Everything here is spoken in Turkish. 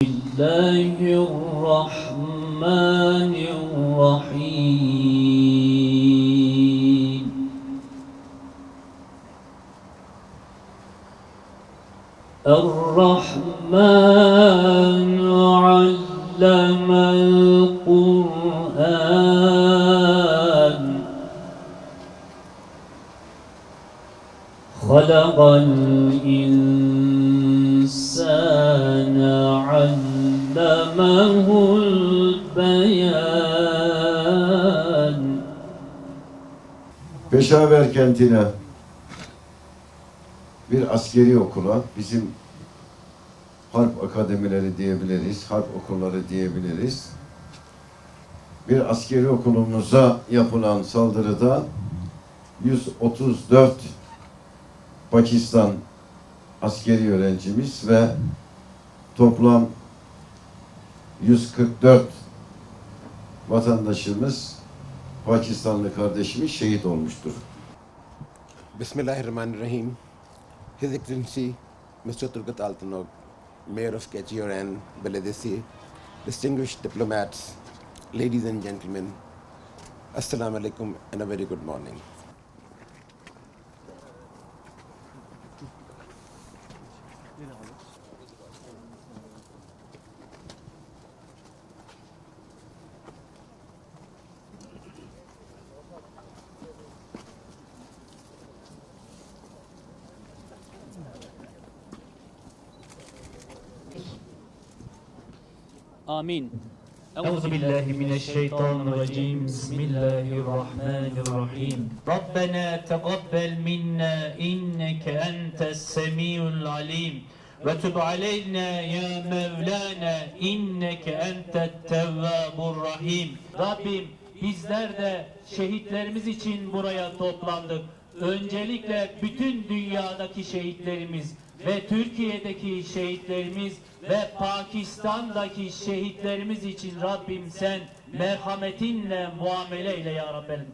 الله الرحمن الرحيم الرحمن علم القرآن خلق الإنسان علمه البيان. Peşaver kentine bir askeri okula, bizim harp akademileri diyebiliriz, harp okulları diyebiliriz. Bir askeri okulumuza yapılan saldırıda 134 Pakistan askeri öğrencimiz ve toplam 144 vatandaşımız, Pakistanlı kardeşimiz şehit olmuştur. Bismillahirrahmanirrahim. His Excellency Mr. Turgut Altınok, Mayor of Keçiören, Belediyesi, distinguished diplomats, ladies and gentlemen, Assalamu alaikum and a very good morning. آمين. أعوذ بالله من الشيطان الرجيم. بسم الله الرحمن الرحيم. ربنا تقبل منا إنك أنت السميع العليم وتب علينا يا مولانا إنك أنت التواب الرحيم. Rabbim, bizler de şehitlerimiz için buraya toplandık. Öncelikle bütün dünyadaki şehitlerimiz ve Türkiye'deki şehitlerimiz ve Pakistan'daki şehitlerimiz için Rabbim sen merhametinle muamele eyle ya Rabbim.